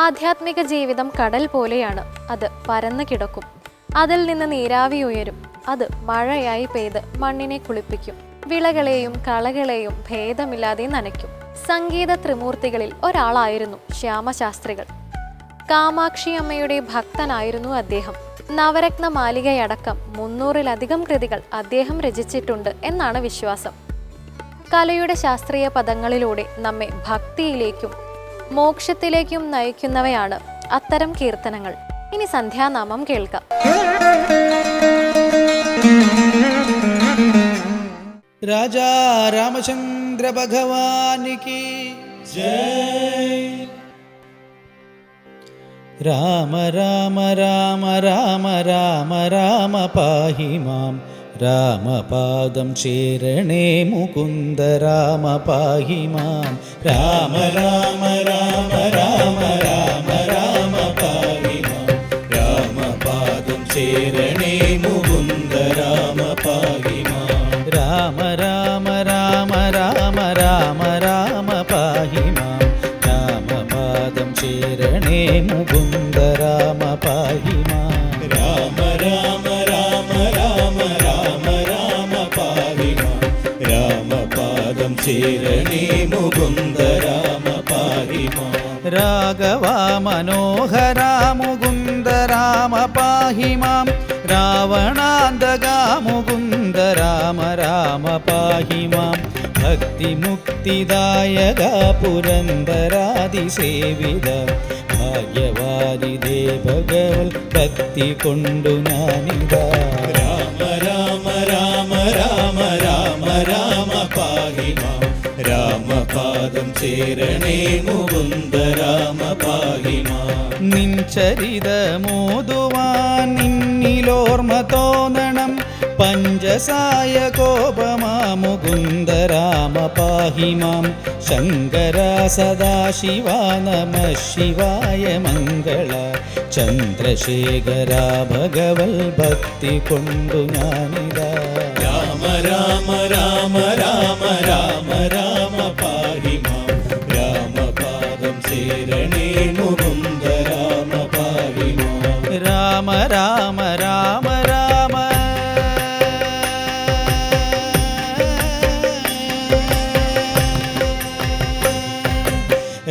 ആധ്യാത്മിക ജീവിതം കടൽ പോലെയാണ്. അത് പരന്നു കിടക്കും. അതിൽ നിന്ന് നീരാവി ഉയരും. അത് മഴയായി പെയ്ത് മണ്ണിനെ കുളിപ്പിക്കും. വിളകളെയും കളകളെയും ഭേദമില്ലാതെ നനയ്ക്കും. സംഗീത ത്രിമൂർത്തികളിൽ ഒരാളായിരുന്നു ശ്യാമശാസ്ത്രികൾ. കാമാക്ഷി അമ്മയുടെ ഭക്തനായിരുന്നു അദ്ദേഹം. നവരത്ന മാലികയടക്കം 300-ലധികം കൃതികൾ അദ്ദേഹം രചിച്ചിട്ടുണ്ട് എന്നാണ് വിശ്വാസം. കലയുടെ ശാസ്ത്രീയ പദങ്ങളിലൂടെ നമ്മെ ഭക്തിയിലേക്കും മോക്ഷത്തിലേക്കും നയിക്കുന്നവയാണ് അത്തരം കീർത്തനങ്ങൾ. ഇനി സന്ധ്യാനാമം കേൾക്കാം. രാജാ രാമചന്ദ്ര ഭഗവാനിക്ക് ജയ്. രാമ രാമ രാമ രാമ രാമ രാമ പാഹി മാം. രാമപാദം ചേരണേ മുകുന്ദ രാമ പാഹി മാം. രാമ രാമ രാമ രാമ രാമ രാമ പാഹി മാം. രാമപാദം ചേരണേ മുകുന്ദ രാമ പാഹി മാം. രാമ രാമ രാമ രാമ രാമ രാമ പാഹി മാം. രാമപാദം ചേരണേ മുകുന്ദ രാമ പാഹി മാം. രാമ രാമ രാമ രാമ രാമ രാമ പാഹി മാം. രാമപാദം ചേരണേ മുകുന്ദ രാമ പാഹി മാം. രാഘവാ മനോഹരാ മുകുന്ദ രാമ പാഹി മാം. രാവണാന്തകാ മുകുന്ദ രാമ രാമ പാഹി മാം. ഭക്തിമുക്തിദായക പുരന്ദരാതിസേവിത ഭാഗ്യവാരിദേ ഭഗവൽ ഭക്തി കൊണ്ടു ഞാനിതാ. രാമ രാമ രാമ രാമ രാമ രാമ പാഹി മാം. രാമപാദം ചേരണേ മുകുന്ദ രാമ പാഹി മാം. നിൻ ചരിതമോതുവാൻ നിന്നിലോർമ്മ തോന്നണം. പഞ്ചസായ കോപമാ മുകുന്ദ രാമ പാഹി മാം. ശങ്കര സദാശിവ നമ ശിവായ മംഗള. ചന്ദ്രശേഖര ഭഗവൽ ഭക്തി കൊണ്ടു ഞാനിതാ. രാമ രാമ രാമ രാമ രാമ രാമ പാഹി മാം. രാമപാദം ചേരണേ മുകുന്ദ രാമ പാഹി മാം. രാമ രാമ രാമ രാമ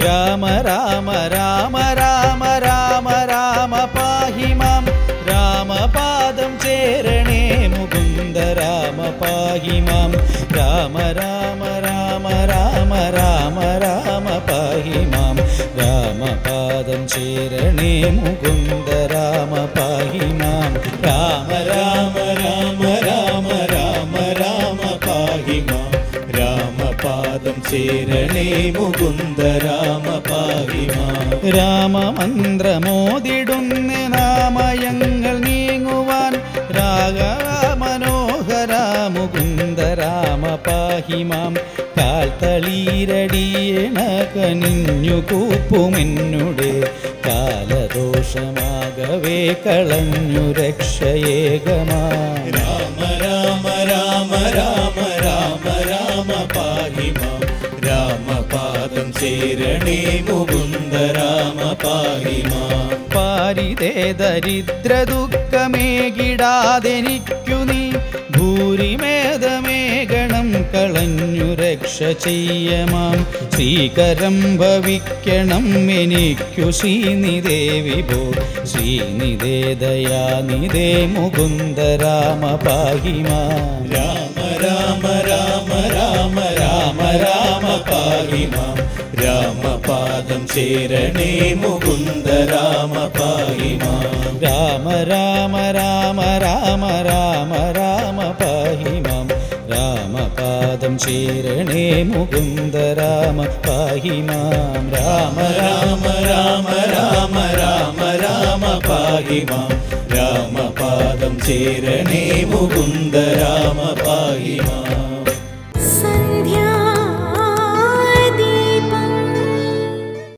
രാമ രാമ രാമ രാമ രാമ രാമ പാഹി മാം. രാമപാദം ചേരണേ മുകുന്ദ രാമ പാഹി മാം. രാമ രാമ രാമ രാമ രാമ രാമ പാഹി മാം. രാമപാദം ചേരണേ മുകുന്ദ രാമ പാഹി മാം. രാമ രാമ രാമ രാമ രാമ രാമ പാഹി മാം. രാമപാദം ചേരണേ മുകുന്ദ രാമ പാഹി മാം. രാമമന്ത്രമോദിടുന്ന നാമയങ്ങൾ നീങ്ങുവാൻ. രാഘവ മനോഹര മുകുന്ദ രാമ പാഹി മാം. കാൽത്തളീരടിയണ കനിഞ്ഞു കൂപ്പുമെന്നുടെ കാലദോഷമാകവേ കളഞ്ഞു രക്ഷയേകമാ. രാമ രാമ രാമ രാമ രാമ രാമ പാഹി മാം. രാമപാദം ചേരണേ മുകുന്ദ രാമ പാഹി മാം. പാരിതേ ദരിദ്ര ദുഃഖമേകിടാതെനിക്കു നീ. ഭൂരിമേധമേഘണം കളഞ്ഞു രക്ഷ ചെയ്യമാം. ശ്രീകരം ഭവിക്കണം എനിക്കു ശ്രീനിധേ വിഭോ. ശ്രീനിധേ ദയാനിധേ മുകുന്ദ രാമ പാഹി മാം. രാമ രാമ രാമ രാമ രാമ രാമ പാഹി മാം. രാമപാദം ചേരണേ മുകുന്ദ രാമ പാഹി മാം. രാമ രാമ രാമ രാമ രാമ രാമ പാഹി മാം. രാമപാദം ചേരണേ മുകുന്ദ രാമ പാഹി മാം. രാമ രാമ രാമ രാമ രാമ രാമ പാഹി മാം. രാമപാദം ചേരണേ മുകുന്ദ രാമ പാഹി മാം.